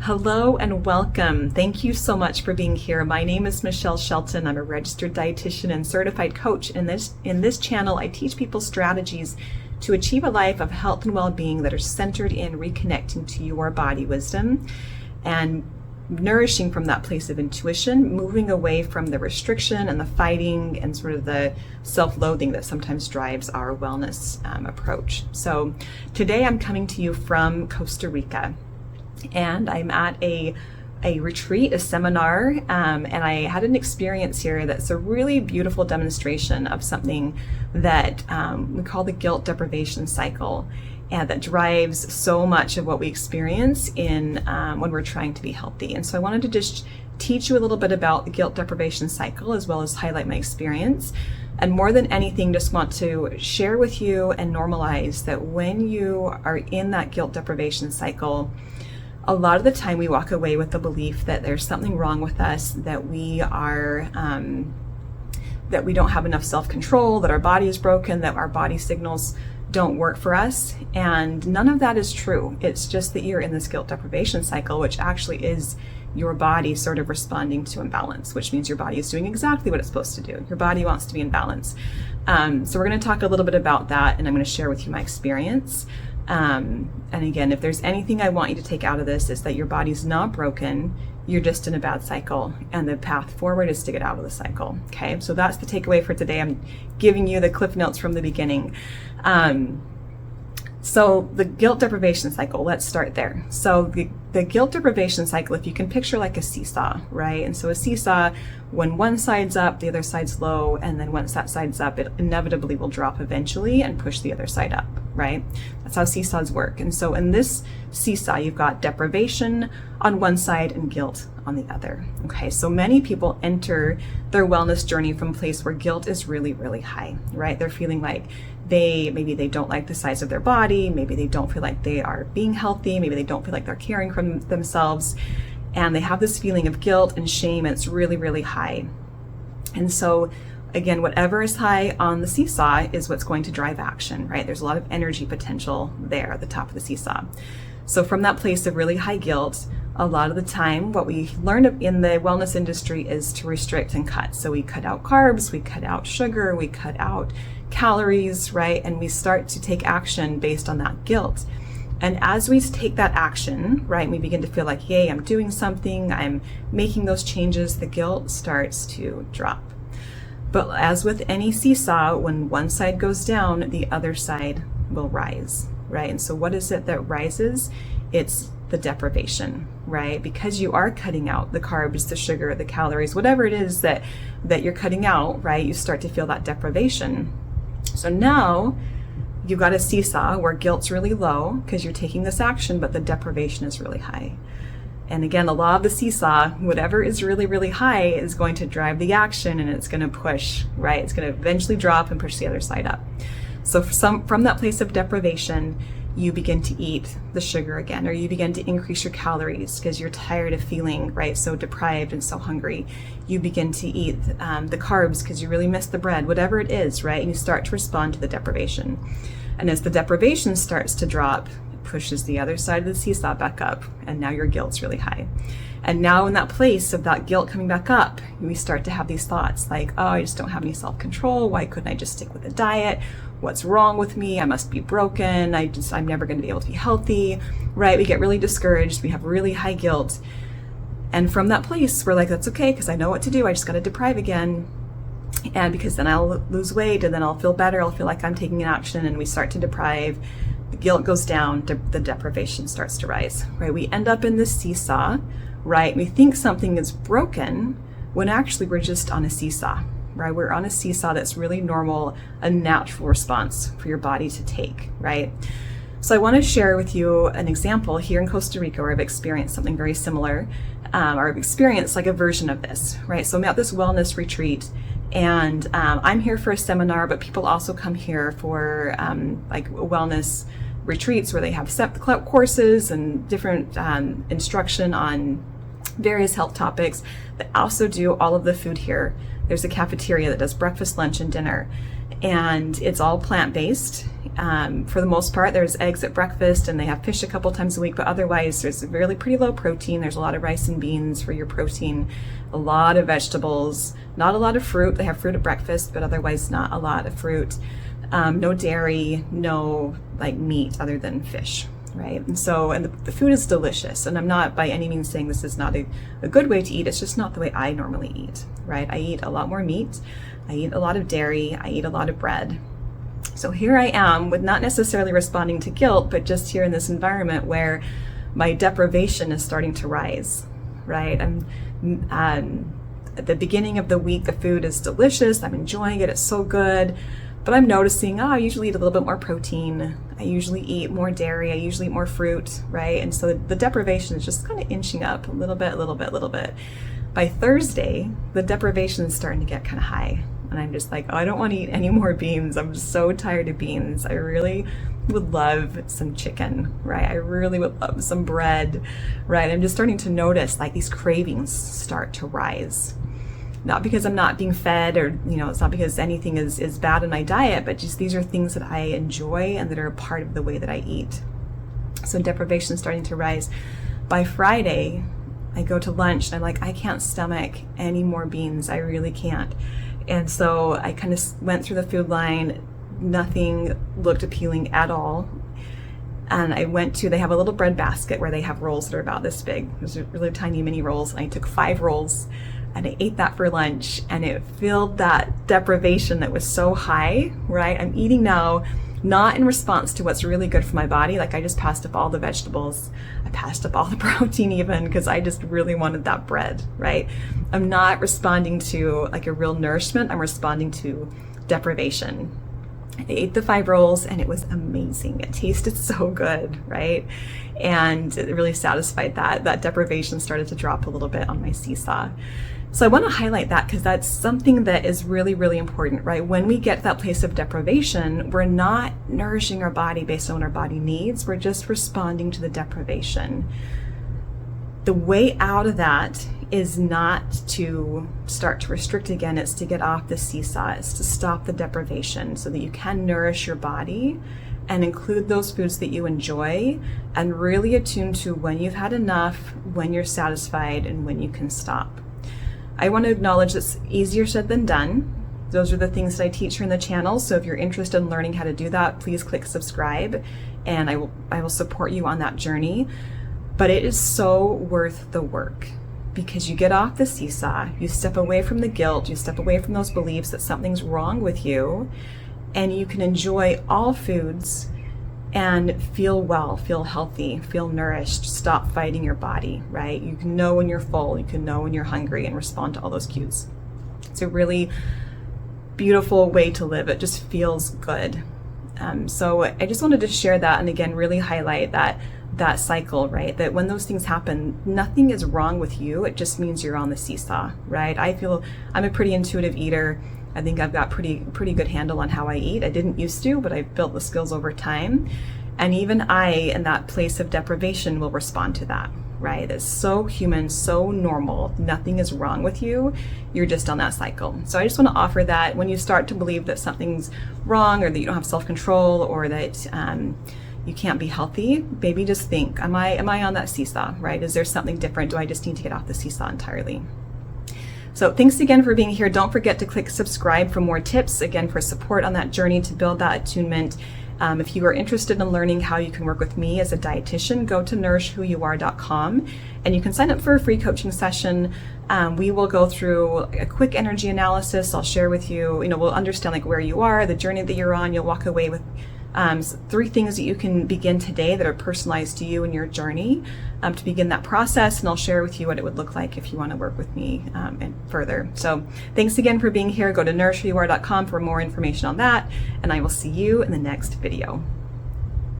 Hello and welcome. Thank you so much for being here. My name is Michelle Shelton. I'm a registered dietitian and certified coach. In this channel, I teach people strategies to achieve a life of health and well-being that are centered in reconnecting to your body wisdom and nourishing from that place of intuition, moving away from the restriction and the fighting and sort of the self-loathing that sometimes drives our wellness approach. So today I'm coming to you from Costa Rica. And I'm at a retreat, a seminar, and I had an experience here that's a really beautiful demonstration of something that we call the guilt deprivation cycle, and that drives so much of what we experience in when we're trying to be healthy. And so I wanted to just teach you a little bit about the guilt deprivation cycle, as well as highlight my experience. And more than anything, just want to share with you and normalize that when you are in that guilt deprivation cycle, a lot of the time we walk away with the belief that there's something wrong with us, that we are, that we don't have enough self-control, that our body is broken, that our body signals don't work for us. And none of that is true. It's just that you're in this guilt deprivation cycle, which actually is your body sort of responding to imbalance, which means your body is doing exactly what it's supposed to do. Your body wants to be in balance. So we're going to talk a little bit about that, and I'm going to share with you my experience. And again, if there's anything I want you to take out of this, is that your body's not broken, you're just in a bad cycle, and the path forward is to get out of the cycle. Okay, so that's the takeaway for today. I'm giving you the cliff notes from the beginning. So the guilt deprivation cycle, let's start there. So the guilt deprivation cycle, if you can picture like a seesaw, right? And so a seesaw, when one side's up, the other side's low, and then once that side's up, it inevitably will drop eventually and push the other side up, right? That's how seesaws work. And so in this seesaw, you've got deprivation on one side and guilt on the other. Okay, so many people enter their wellness journey from a place where guilt is really, really high, right? They're feeling like maybe they don't like the size of their body, maybe they don't feel like they are being healthy, maybe they don't feel like they're caring for themselves, and they have this feeling of guilt and shame, and it's really, really high. And so again, whatever is high on the seesaw is what's going to drive action, right? There's a lot of energy potential there at the top of the seesaw. So from that place of really high guilt, a lot of the time what we learn in the wellness industry is to restrict and cut. So we cut out carbs, we cut out sugar, we cut out calories, right? And we start to take action based on that guilt. And as we take that action, right, we begin to feel like, yay, I'm doing something, I'm making those changes, the guilt starts to drop. But as with any seesaw, when one side goes down, the other side will rise, right? And so what is it that rises? It's the deprivation, right? Because you are cutting out the carbs, the sugar, the calories, whatever it is that you're cutting out, right? You start to feel that deprivation. So now you've got a seesaw where guilt's really low because you're taking this action, but the deprivation is really high. And again, the law of the seesaw, whatever is really, really high is going to drive the action, and it's going to push, right? It's going to eventually drop and push the other side up. So from that place of deprivation, you begin to eat the sugar again, or you begin to increase your calories because you're tired of feeling, right, so deprived and so hungry. You begin to eat the carbs because you really miss the bread, whatever it is, right? And you start to respond to the deprivation. And as the deprivation starts to drop, it pushes the other side of the seesaw back up, and now your guilt's really high. And now in that place of that guilt coming back up, we start to have these thoughts like, oh, I just don't have any self-control. Why couldn't I just stick with the diet? What's wrong with me? I must be broken. I'm never going to be able to be healthy, right? We get really discouraged. We have really high guilt. And from that place, we're like, that's okay, because I know what to do. I just got to deprive again. And because then I'll lose weight, and then I'll feel better. I'll feel like I'm taking an action, and we start to deprive. The guilt goes down, the deprivation starts to rise, right? We end up in this seesaw, right? We think something is broken when actually we're just on a seesaw, right? We're on a seesaw that's really normal, a natural response for your body to take, right? So I want to share with you an example here in Costa Rica where I've experienced something very similar, or I've experienced like a version of this, right? So I'm at this wellness retreat, and I'm here for a seminar, but people also come here for like wellness retreats where they have set courses and different instruction on various health topics. They also do all of the food here. There's a cafeteria that does breakfast, lunch, and dinner, and it's all plant-based. For the most part, there's eggs at breakfast and they have fish a couple times a week, but otherwise there's really pretty low protein. There's a lot of rice and beans for your protein, a lot of vegetables, not a lot of fruit. They have fruit at breakfast, but otherwise not a lot of fruit. No dairy, no like meat other than fish, right? And so, and the food is delicious. And I'm not by any means saying this is not a good way to eat. It's just not the way I normally eat, right? I eat a lot more meat. I eat a lot of dairy. I eat a lot of bread. So here I am with not necessarily responding to guilt, but just here in this environment where my deprivation is starting to rise, right? I'm at the beginning of the week, the food is delicious. I'm enjoying it. It's so good. But I'm noticing, I usually eat a little bit more protein. I usually eat more dairy. I usually eat more fruit, right? And so the deprivation is just kind of inching up a little bit. By Thursday, the deprivation is starting to get kind of high. And I'm just like, oh, I don't want to eat any more beans. I'm so tired of beans. I really would love some chicken, right? I really would love some bread, right? I'm just starting to notice like these cravings start to rise. Not because I'm not being fed or, it's not because anything is bad in my diet, but just these are things that I enjoy and that are a part of the way that I eat. So deprivation is starting to rise. By Friday, I go to lunch and I'm like, I can't stomach any more beans. I really can't. And so I kind of went through the food line. Nothing looked appealing at all. And I went to, they have a little bread basket where they have rolls that are about this big. Those are really tiny mini rolls. And I took 5 rolls and I ate that for lunch, and it filled that deprivation that was so high, right? I'm eating now, not in response to what's really good for my body. Like I just passed up all the vegetables. I passed up all the protein even because I just really wanted that bread, right? I'm not responding to like a real nourishment. I'm responding to deprivation. I ate the 5 rolls and it was amazing. It tasted so good, right? And it really satisfied that deprivation started to drop a little bit on my seesaw. So I want to highlight that because that's something that is really, really important, right? When we get to that place of deprivation, we're not nourishing our body based on what our body needs. We're just responding to the deprivation. The way out of that is not to start to restrict again. It's to get off the seesaw. It's to stop the deprivation so that you can nourish your body and include those foods that you enjoy and really attune to when you've had enough, when you're satisfied, and when you can stop. I want to acknowledge it's easier said than done. Those are the things that I teach here in the channel. So if you're interested in learning how to do that, please click subscribe and I will support you on that journey. But it is so worth the work because you get off the seesaw, you step away from the guilt, you step away from those beliefs that something's wrong with you, and you can enjoy all foods and feel well, feel healthy, feel nourished, stop fighting your body, right? You can know when you're full, you can know when you're hungry and respond to all those cues. It's a really beautiful way to live. It just feels good. So I just wanted to share that and again, really highlight that cycle, right? That when those things happen, nothing is wrong with you. It just means you're on the seesaw, right? I feel I'm a pretty intuitive eater. I think I've got pretty good handle on how I eat. I didn't used to, but I've built the skills over time. And even I, in that place of deprivation, will respond to that, right? It's so human, so normal. Nothing is wrong with you. You're just on that cycle. So I just want to offer that when you start to believe that something's wrong or that you don't have self-control or that you can't be healthy, maybe just think, am I on that seesaw, right? Is there something different? Do I just need to get off the seesaw entirely? So thanks again for being here. Don't forget to click subscribe for more tips, again, for support on that journey to build that attunement. If you are interested in learning how you can work with me as a dietitian, go to nourishwhoyouare.com and you can sign up for a free coaching session. We will go through a quick energy analysis. I'll share with you, we'll understand like where you are, the journey that you're on. You'll walk away with 3 things that you can begin today that are personalized to you and your journey to begin that process. And I'll share with you what it would look like if you want to work with me and further. So thanks again for being here. Go to nourishwhoyouare.com for more information on that. And I will see you in the next video.